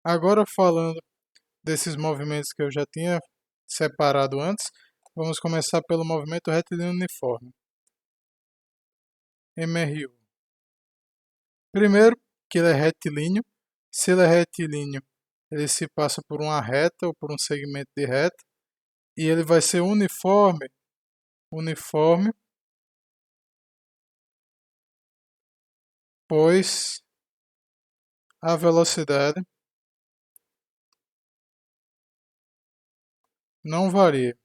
Agora falando desses movimentos que eu já tinha separado antes, vamos começar pelo movimento retilíneo uniforme, MRU. Primeiro, que ele é retilíneo. Se ele é retilíneo, ele se passa por uma reta ou por um segmento de reta, e ele vai ser uniforme, pois a velocidade não varia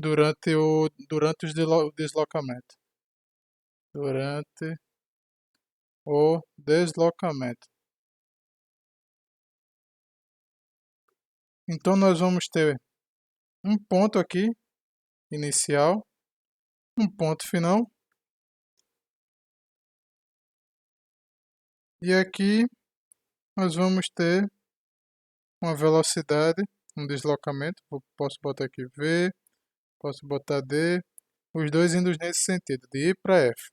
durante o deslocamento. Durante o deslocamento. Então nós vamos ter um ponto aqui inicial, um ponto final, e aqui nós vamos ter uma velocidade, um deslocamento. Posso botar aqui V, posso botar D, os dois indo nesse sentido, de I para F,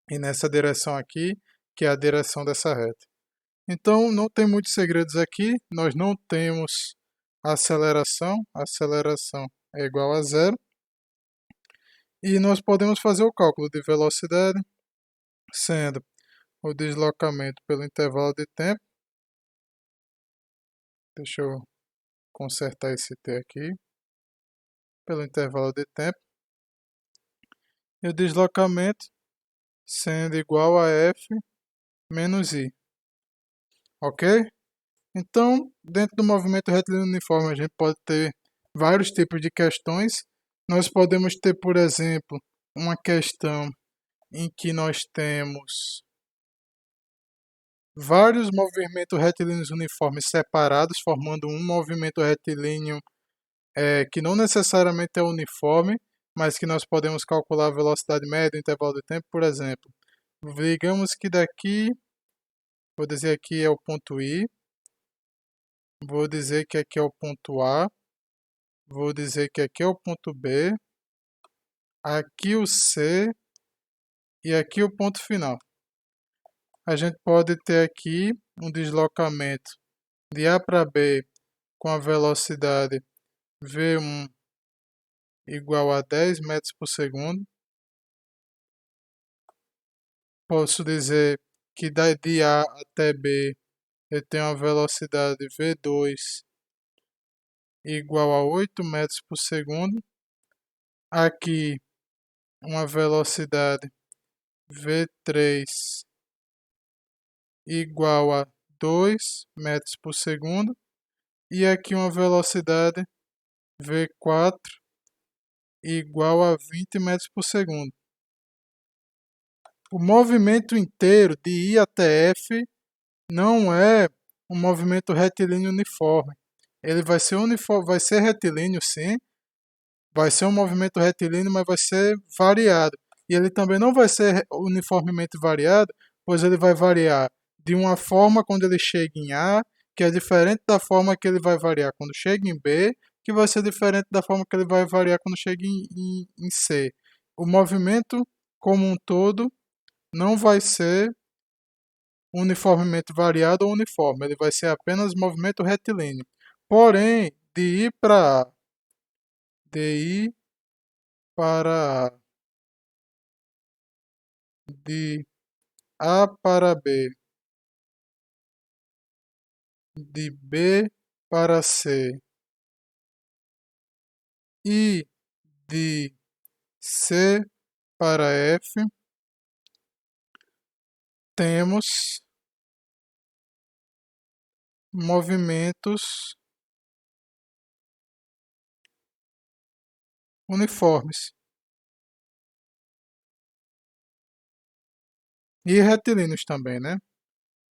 e nessa direção aqui, que é a direção dessa reta. Então não tem muitos segredos aqui, nós não temos aceleração é igual a zero, e nós podemos fazer o cálculo de velocidade, sendo o deslocamento pelo intervalo de tempo. Deixa eu consertar esse T aqui. Pelo intervalo de tempo. E o deslocamento sendo igual a F menos I. Ok? Então, dentro do movimento retilíneo uniforme, a gente pode ter vários tipos de questões. Nós podemos ter, por exemplo, uma questão em que nós temos vários movimentos retilíneos uniformes separados, formando um movimento retilíneo que não necessariamente é uniforme, mas que nós podemos calcular a velocidade média, intervalo de tempo, por exemplo. Digamos que daqui, vou dizer aqui é o ponto I, vou dizer que aqui é o ponto A, vou dizer que aqui é o ponto B, aqui o C e aqui o ponto final. A gente pode ter aqui um deslocamento de A para B com a velocidade V1 igual a 10 metros por segundo. Posso dizer que de A até B eu tenho uma velocidade V2 igual a 8 metros por segundo. Aqui uma velocidade V3 igual a 2 metros por segundo. E aqui uma velocidade V4 igual a 20 metros por segundo. O movimento inteiro de I até F não é um movimento retilíneo uniforme. Ele vai ser uniforme, vai ser retilíneo sim, vai ser um movimento retilíneo, mas vai ser variado. E ele também não vai ser uniformemente variado, pois ele vai variar de uma forma quando ele chega em A, que é diferente da forma que ele vai variar quando chega em B, que vai ser diferente da forma que ele vai variar quando chega em C. O movimento como um todo não vai ser uniformemente variado ou uniforme, ele vai ser apenas movimento retilíneo. Porém, de I para A, de I para A, de A para B, de B para C e de C para F, temos movimentos uniformes e retilíneos também, né?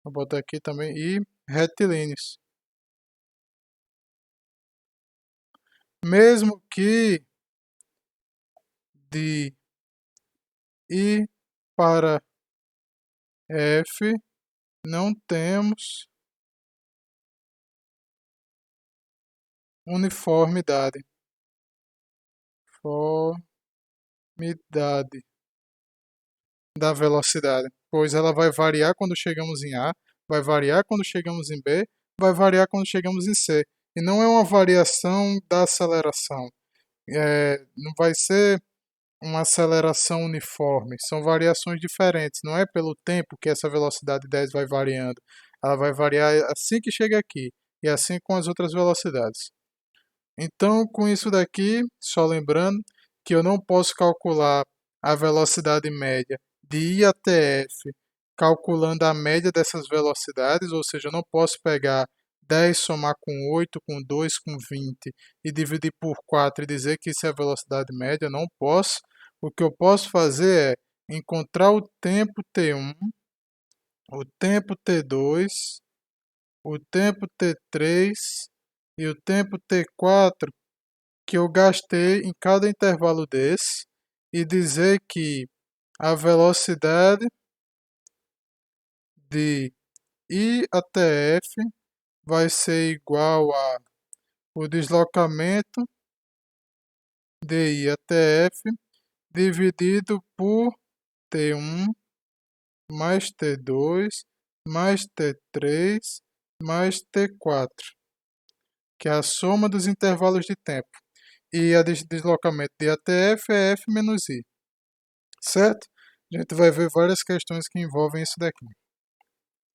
Vou botar aqui também e retilíneos. Mesmo que de I para F não temos uniformidade. Uniformidade da velocidade. pois ela vai variar quando chegamos em A, vai variar quando chegamos em B, vai variar quando chegamos em C. E não é uma variação da aceleração. Não vai ser uma aceleração uniforme, são variações diferentes, não é pelo tempo que essa velocidade 10 vai variando, ela vai variar assim que chega aqui, e assim com as outras velocidades. Então, com isso daqui, só lembrando que eu não posso calcular a velocidade média de I até F calculando a média dessas velocidades, ou seja, eu não posso pegar 10, somar com 8, com 2, com 20 e dividir por 4 e dizer que isso é a velocidade média, não posso. O que eu posso fazer é encontrar o tempo T1, o tempo T2, o tempo T3 e o tempo T4 que eu gastei em cada intervalo desse e dizer que a velocidade de I até F vai ser igual a o deslocamento de I até F dividido por T1 mais T2 mais T3 mais T4, que é a soma dos intervalos de tempo. E a deslocamento de até F é F menos I. Certo? A gente vai ver várias questões que envolvem isso daqui.